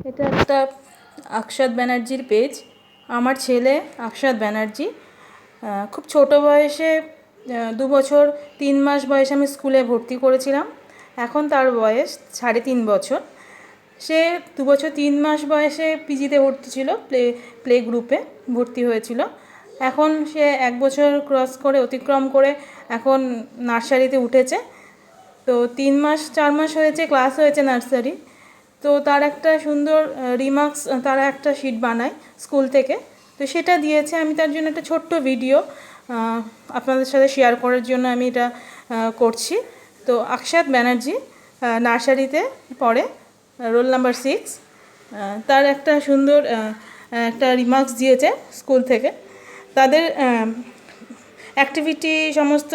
এটা একটা আকশাদ ব্যানার্জির পেজ। আমার ছেলে আকশাদ ব্যানার্জি খুব ছোট বয়সে 2 বছর 3 মাস বয়সে আমি স্কুলে ভর্তি করেছিলাম। এখন তার বয়স 3.5 বছর। সে 2 বছর 3 মাস বয়সে পিজিতে ভর্তি ছিল, প্লে গ্রুপে ভর্তি হয়েছিল। এখন সে 1 বছর ক্রস করে অতিক্রম করে এখন নার্সারিতে উঠেছে। তো 3 মাস 4 মাস হয়েছে ক্লাস হয়েছে নার্সারি। তো তার একটা সুন্দর রিমার্কস, তারা একটা শিট বানায় স্কুল থেকে, তো সেটা দিয়েছে। আমি তার জন্য একটা ছোট্ট ভিডিও আপনাদের সাথে শেয়ার করার জন্য আমি এটা করছি। তো আকশাদ ব্যানার্জি নার্সারিতে পড়ে, রোল নাম্বার 6। তার একটা সুন্দর একটা রিমার্কস দিয়েছে স্কুল থেকে। তাদের অ্যাক্টিভিটি সমস্ত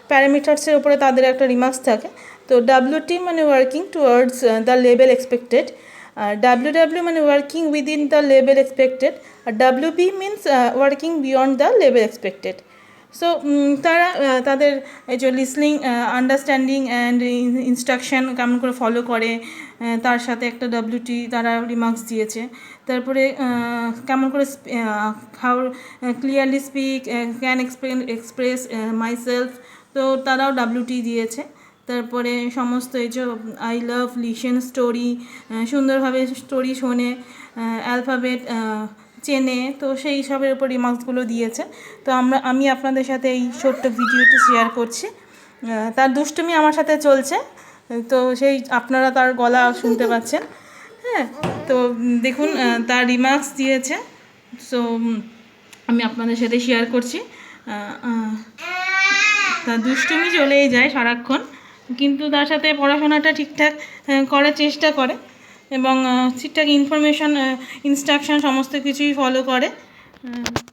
প্যারামিটার্সের উপরে তাদের একটা রিমার্কস থাকে। তো WT মানে working towards the level expected, WW মানে working within the level expected, আর WB means working beyond the level expected. So তারা তাদের এই যে লিসনিং, আন্ডারস্ট্যান্ডিং অ্যান্ড ইনস্ট্রাকশন কেমন করে ফলো করে, তার সাথে একটা WT তারা রিমার্কস দিয়েছে। তারপরে কেমন করে how clearly speak, can express myself, তো তারাও WT দিয়েছে। তারপরে সমস্ত এই যে আই লাভ লিসেন স্টোরি, সুন্দরভাবে স্টোরি শোনে, অ্যালফাবেট চেনে, তো সেই সবের উপর রিমার্কসগুলো দিয়েছে। তো আমি আপনাদের সাথে এই ছোট্ট ভিডিওটি শেয়ার করছি। তার দুষ্টুমি আমার সাথে চলছে, তো সেই আপনারা তার গলা শুনতে পাচ্ছেন। হ্যাঁ, তো দেখুন তার রিমার্কস দিয়েছে। সো আমি আপনাদের সাথে শেয়ার করছি। তার দুষ্টুমি চলেই যায় সারাক্ষণ, কিন্তু তার সাথে পড়াশোনাটা ঠিকঠাক করার চেষ্টা করে এবং ঠিকঠাক ইনফরমেশান, ইনস্ট্রাকশান সমস্ত কিছুই ফলো করে।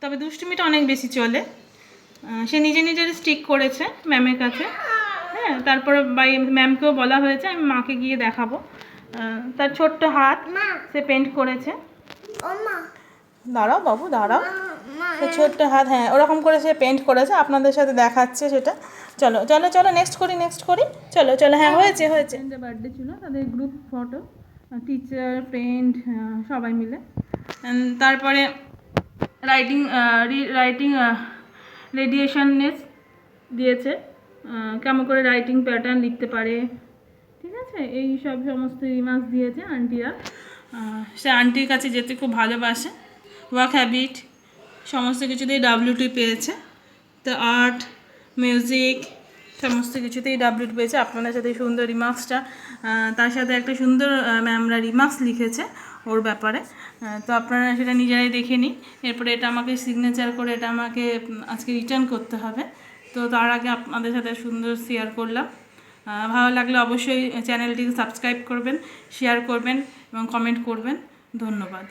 তবে দুষ্টুমিটা অনেক বেশি চলে। সে নিজে নিজের স্টিক করেছে ম্যামের কাছে। হ্যাঁ, তারপরে ম্যামকেও বলা হয়েছে, আমি মাকে গিয়ে দেখাবো। তার ছোট্ট হাত সে পেন্ট করেছে। দাঁড়াও বাবু, দাঁড়াও। সে ছোট্ট হাত, হ্যাঁ, ওরকম করে সে পেন্ট করেছে, আপনাদের সাথে দেখাচ্ছে সেটা। চলো চলো চলো, নেক্সট করি। চলো চলো, হ্যাঁ, হয়েছে। বার্থডে ছিল, তাদের গ্রুপ ফটো, টিচার, ফ্রেন্ড, সবাই মিলে। তারপরে রাইটিং রেডিয়েশননেস দিয়েছে, কেমন করে রাইটিং প্যাটার্ন লিখতে পারে, ঠিক আছে, এই সব সমস্ত রিমার্কস দিয়েছে আন্টিরা। সে আন্টির কাছে যেতে খুব ভালোবাসে। ওয়ার্ক হ্যাবিট সমস্ত কিছুতেই WT পেয়েছে। তো আর্ট, মিউজিক সমস্ত কিছুতেই WT পেয়েছে। আপনাদের সাথে সুন্দর রিমার্কসটা, তার সাথে একটা সুন্দর ম্যামরা রিমার্কস লিখেছে ওর ব্যাপারে। তো আপনারা সেটা নিজেরাই দেখে নিন। এরপরে এটা আমাকে সিগনেচার করে এটা আমাকে আজকে রিটার্ন করতে হবে। তো তার আগে আপনাদের সাথে সুন্দর শেয়ার করলাম। ভালো লাগলে অবশ্যই চ্যানেলটিকে সাবস্ক্রাইব করবেন, শেয়ার করবেন এবং কমেন্ট করবেন। ধন্যবাদ।